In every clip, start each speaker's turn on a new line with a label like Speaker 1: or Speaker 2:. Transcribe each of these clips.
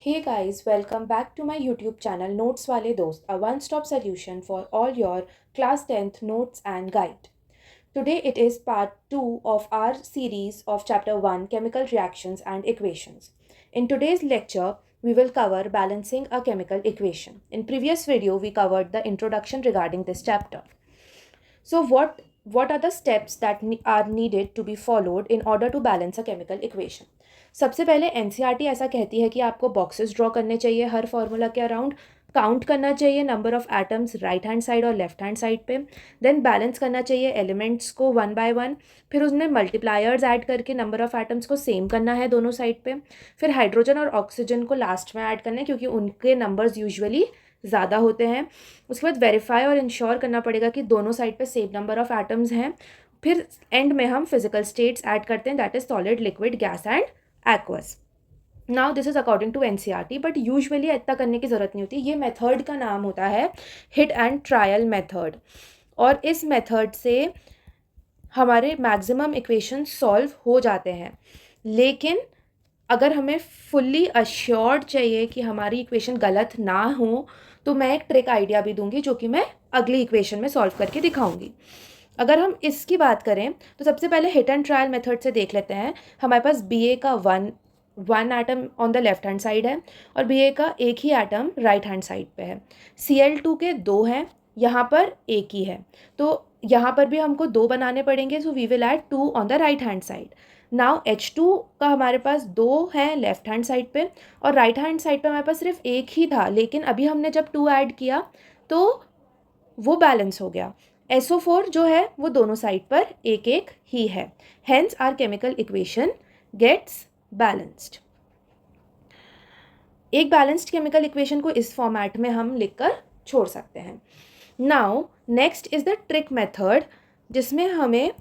Speaker 1: Hey guys, welcome back to my YouTube channel Notes Wale Dost, a one-stop solution for all your class 10th notes and guide. Today it is part 2 of our series of chapter 1 chemical reactions and equations. In today's lecture, we will cover balancing a chemical equation. In previous video, we covered the introduction regarding this chapter. So what are the steps that are needed to be followed in order to balance a chemical equation? सबसे पहले NCERT ऐसा कहती है कि आपको boxes draw करने चाहिए हर formula के अराउंड, काउंट करना चाहिए number of atoms right hand side और लेफ्ट हैंड साइड पे, देन बैलेंस करना चाहिए एलिमेंट्स को वन बाय वन, फिर उसमें मल्टीप्लायर्स ऐड करके नंबर ऑफ एटम्स को सेम करना है दोनों साइड पे, फिर हाइड्रोजन और ऑक्सीजन को लास्ट में ऐड करना है क्योंकि उनके नंबर्स यूजुअली ज़्यादा होते हैं। उसके बाद वेरीफाई और इंश्योर करना पड़ेगा कि दोनों साइड पे सेम नंबर ऑफ एटम्स हैं। फिर एंड में हम फिजिकल स्टेट्स ऐड करते हैं, that is solid, liquid, gas and aqueous. Now this is according to NCERT, but usually इतना करने की ज़रूरत नहीं होती। ये मेथड का नाम होता है हिट एंड ट्रायल मेथड, और इस मेथड से हमारे मैक्सिमम इक्वेशन सॉल्व हो जाते हैं। लेकिन अगर हमें फुल्ली अश्योर्ड चाहिए कि हमारी इक्वेशन गलत ना हो, तो मैं एक ट्रिक आइडिया भी दूंगी जो कि मैं अगली इक्वेशन में सॉल्व करके दिखाऊंगी। अगर हम इसकी बात करें तो सबसे पहले हिट एंड ट्रायल मेथड से देख लेते हैं। हमारे पास बी का one atom on the left hand side है और बी का एक ही एटम राइट हैंड साइड पे है। Cl2 के दो हैं, यहाँ पर एक ही है, तो यहाँ पर भी हमको दो बनाने पड़ेंगे। So we will add two on the right hand side. Now H2 का हमारे पास दो है लेफ्ट हैंड साइड पे और राइट हैंड साइड पे हमारे पास सिर्फ एक ही था, लेकिन अभी हमने जब टू ऐड किया तो वो बैलेंस हो गया। SO4 जो है वो दोनों साइड पर एक एक ही है, hence our chemical equation gets balanced. एक बैलेंस्ड केमिकल इक्वेशन को इस फॉर्मेट में हम लिखकर छोड़ सकते हैं। Now next is the trick method, जिसमें हमें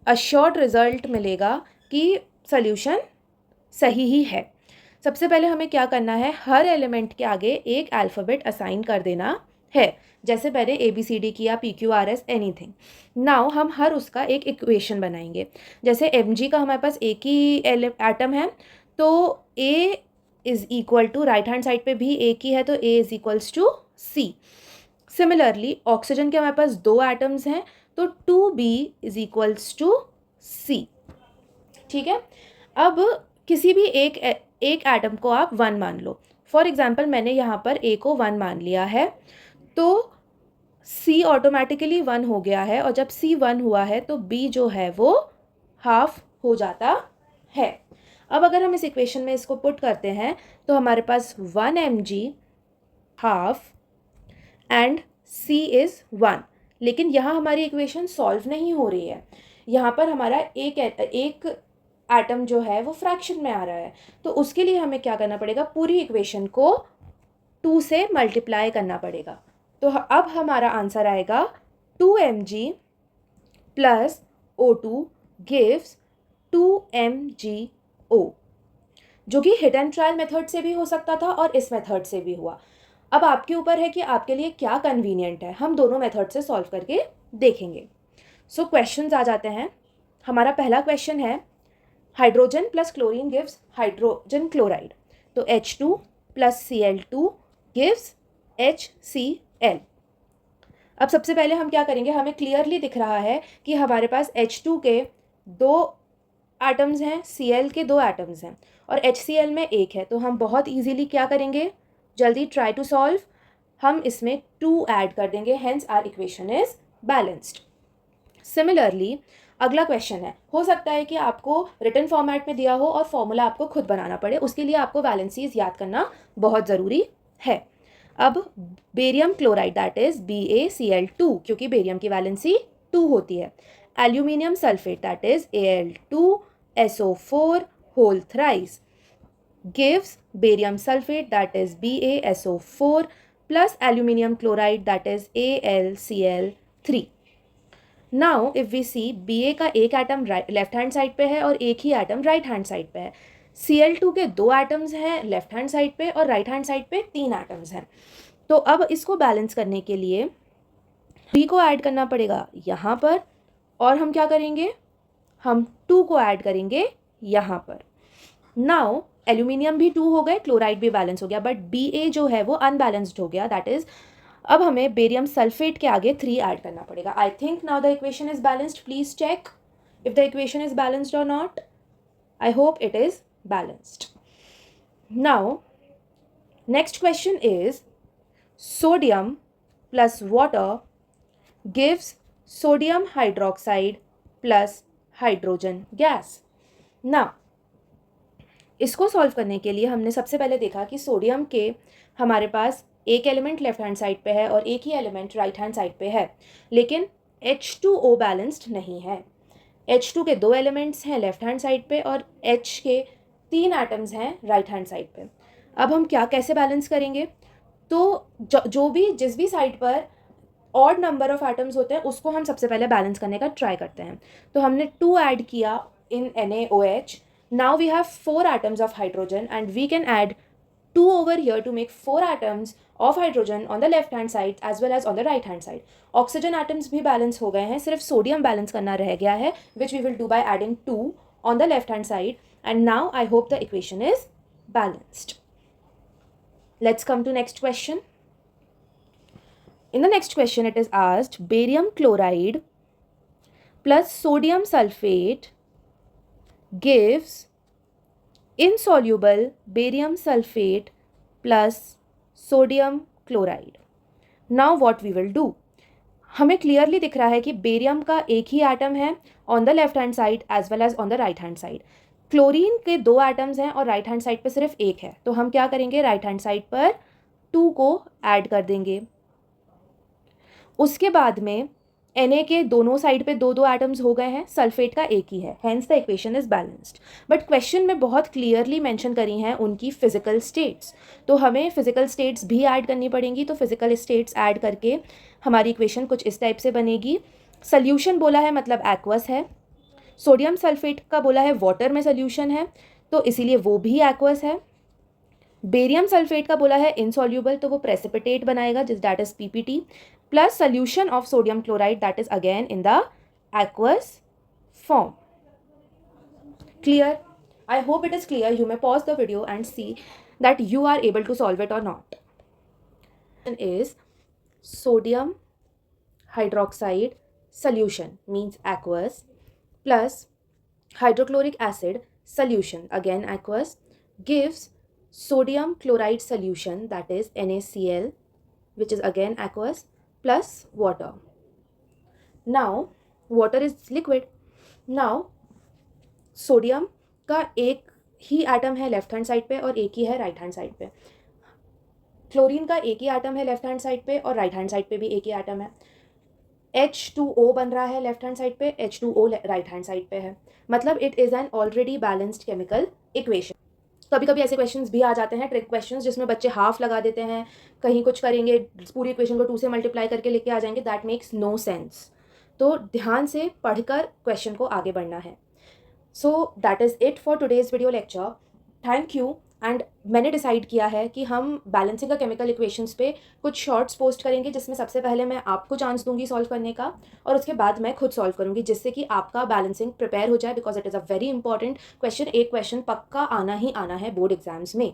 Speaker 1: अश्योर्ड रिजल्ट मिलेगा कि सॉल्यूशन सही ही है। सबसे पहले हमें क्या करना है, हर एलिमेंट के आगे एक अल्फ़ाबेट असाइन कर देना है। जैसे पहले ABCD किया, PQRS एनीथिंग। नाउ हम हर उसका एक इक्वेशन बनाएंगे। जैसे Mg का हमारे पास एक ही एटम है, तो A is equal to, right hand side पे भी एक ही है तो A is equals to C। Similarly oxygen के हमारे पास दो एटम्स हैं तो 2B is equals to C। ठीक है, अब किसी भी एक एटम को आप वन मान लो। फॉर एग्जाम्पल मैंने यहाँ पर A को वन मान लिया है, तो C ऑटोमेटिकली वन हो गया है, और जब C वन हुआ है तो B जो है वो हाफ हो जाता है। अब अगर हम इस इक्वेशन में इसको पुट करते हैं तो हमारे पास 1 mg half and C is 1, लेकिन यहाँ हमारी इक्वेशन सॉल्व नहीं हो रही है। यहाँ पर हमारा एक एटम जो है वो फ्रैक्शन में आ रहा है, तो उसके लिए हमें क्या करना पड़ेगा, पूरी इक्वेशन को 2 से मल्टीप्लाई करना पड़ेगा। तो अब हमारा आंसर आएगा 2 mg plus O2 gives 2 mgO, जो कि हिट एंड ट्रायल मेथड से भी हो सकता था और इस मेथड से भी हुआ। अब आपके ऊपर है कि आपके लिए क्या कन्वीनियंट है। हम दोनों मेथड से सॉल्व करके देखेंगे। सो क्वेश्चंस आ जाते हैं। हमारा पहला क्वेश्चन है, hydrogen plus chlorine gives hydrogen chloride, तो H2 plus Cl2 gives HCl। अब सबसे पहले हम क्या करेंगे, हमें क्लियरली दिख रहा है कि हमारे पास H2 के दो एटम्स हैं, Cl के दो एटम्स हैं और HCl में एक है, तो हम बहुत इजीली क्या करेंगे, जल्दी ट्राई टू सॉल्व, हम इसमें 2 ऐड कर देंगे, hence our equation is balanced. Similarly अगला क्वेश्चन है, हो सकता है कि आपको रिटन फॉर्मेट में दिया हो और फॉर्मूला आपको खुद बनाना पड़े, उसके लिए आपको वैलेंसीज याद करना बहुत ज़रूरी है। अब barium chloride that is BaCl2, क्योंकि बेरियम की वैलेंसी 2 होती है। Aluminium sulphate that is Al2SO4 whole thrice gives barium sulfate that is BaSO4 plus aluminium chloride that is AlCl3. Now if we see, Ba का एक atom left hand side पे है और एक ही एटम राइट हैंड साइड पे है। Cl2 के दो एटम्स हैं लेफ्ट हैंड साइड पे और राइट हैंड साइड पे 3 एटम्स हैं। तो अब इसको बैलेंस करने के लिए B को ऐड करना पड़ेगा यहाँ पर, और हम क्या करेंगे, हम 2 को ऐड करेंगे यहाँ पर। नाउ एल्यूमिनियम भी 2 हो गए, क्लोराइड भी बैलेंस हो गया, बट Ba जो है वो अनबैलेंस्ड हो गया, दैट इज अब हमें बेरियम सल्फेट के आगे 3 ऐड करना पड़ेगा. I think now the equation is balanced. Please check if the equation is balanced or not. I hope it is balanced. Now, next question is sodium plus water gives sodium hydroxide plus hydrogen gas. Now, इसको solve करने के लिए हमने सबसे पहले देखा कि sodium के हमारे पास एक एलिमेंट लेफ्ट हैंड साइड पे है और एक ही एलिमेंट राइट हैंड साइड पे है, लेकिन H2O बैलेंस्ड नहीं है. H2 के 2 एलिमेंट्स हैं लेफ्ट हैंड साइड पे और H के 3 एटम्स हैं राइट हैंड साइड पे. अब हम कैसे बैलेंस करेंगे? तो जो भी जिस भी साइड पर ऑड नंबर ऑफ एटम्स होते हैं उसको हम सबसे पहले बैलेंस करने का ट्राई करते हैं. तो हमने 2 ऐड किया in NaOH. Now we have 4 atoms of hydrogen and we can add 2 over here to make 4 atoms of hydrogen on the left hand side as well as on the right hand side. Oxygen atoms भी balance हो गए हैं, सिर्फ sodium balance करना रह गया है, which we will do by adding 2 on the left hand side. And now I hope the equation is balanced. Let's come to next question. In the next question it is asked barium chloride plus sodium sulfate gives insoluble barium sulfate plus sodium chloride. Now what we will do? हमें clearly दिख रहा है कि barium का एक ही atom है on the left hand side as well as on the right hand side. Chlorine के 2 एटम्स हैं और राइट हैंड साइड पे सिर्फ एक है, तो हम क्या करेंगे, राइट हैंड साइड पर 2 को ऐड कर देंगे. उसके बाद में Na के दोनों साइड पे 2 एटम्स हो गए हैं, सल्फेट का एक ही है, hence the equation is balanced. But question में बहुत क्लियरली मेंशन करी हैं उनकी फिजिकल स्टेट्स, तो हमें फिजिकल स्टेट्स भी ऐड करनी पड़ेंगी. तो फिजिकल स्टेट्स ऐड करके हमारी इक्वेशन कुछ इस टाइप से बनेगी. सल्यूशन बोला है मतलब एक्वस है, सोडियम सल्फेट का बोला है वाटर में सल्यूशन है तो इसीलिए वो भी एक्वस है. बेरियम सल्फेट का बोला है इनसॉल्यूबल तो वो प्रेसिपिटेट बनाएगा जिस that is PPT, plus solution of sodium chloride that is again in the aqueous form. Clear? I hope it is clear. You may pause the video and see that you are able to solve it or not. Is sodium hydroxide solution means aqueous plus hydrochloric acid solution again aqueous gives sodium chloride solution that is NaCl which is again aqueous plus water. Now water is liquid. Now sodium का एक ही atom है left hand side पे और एक ही है right hand side पे. क्लोरीन का एक ही एटम है लेफ्ट हैंड साइड पे और राइट हैंड साइड पे भी एक ही एटम है. H2O बन रहा है लेफ्ट हैंड साइड पे, H2O राइट हैंड साइड पे है, मतलब it is an already balanced chemical equation. कभी कभी ऐसे क्वेश्चंस भी आ जाते हैं, ट्रिक क्वेश्चंस, जिसमें बच्चे हाफ लगा देते हैं, कहीं कुछ करेंगे, पूरी इक्वेशन को 2 से मल्टीप्लाई करके लेके आ जाएंगे. That makes no sense. तो ध्यान से पढ़कर क्वेश्चन को आगे बढ़ना है. So that is it for today's video lecture. Thank you. एंड मैंने डिसाइड किया है कि हम बैलेंसिंग का केमिकल इक्वेशंस पे कुछ शॉर्ट्स पोस्ट करेंगे जिसमें सबसे पहले मैं आपको चांस दूंगी सॉल्व करने का और उसके बाद मैं खुद सॉल्व करूंगी, जिससे कि आपका बैलेंसिंग प्रिपेयर हो जाए, because it is a very important question. एक क्वेश्चन पक्का आना ही आना है बोर्ड एग्जाम्स में.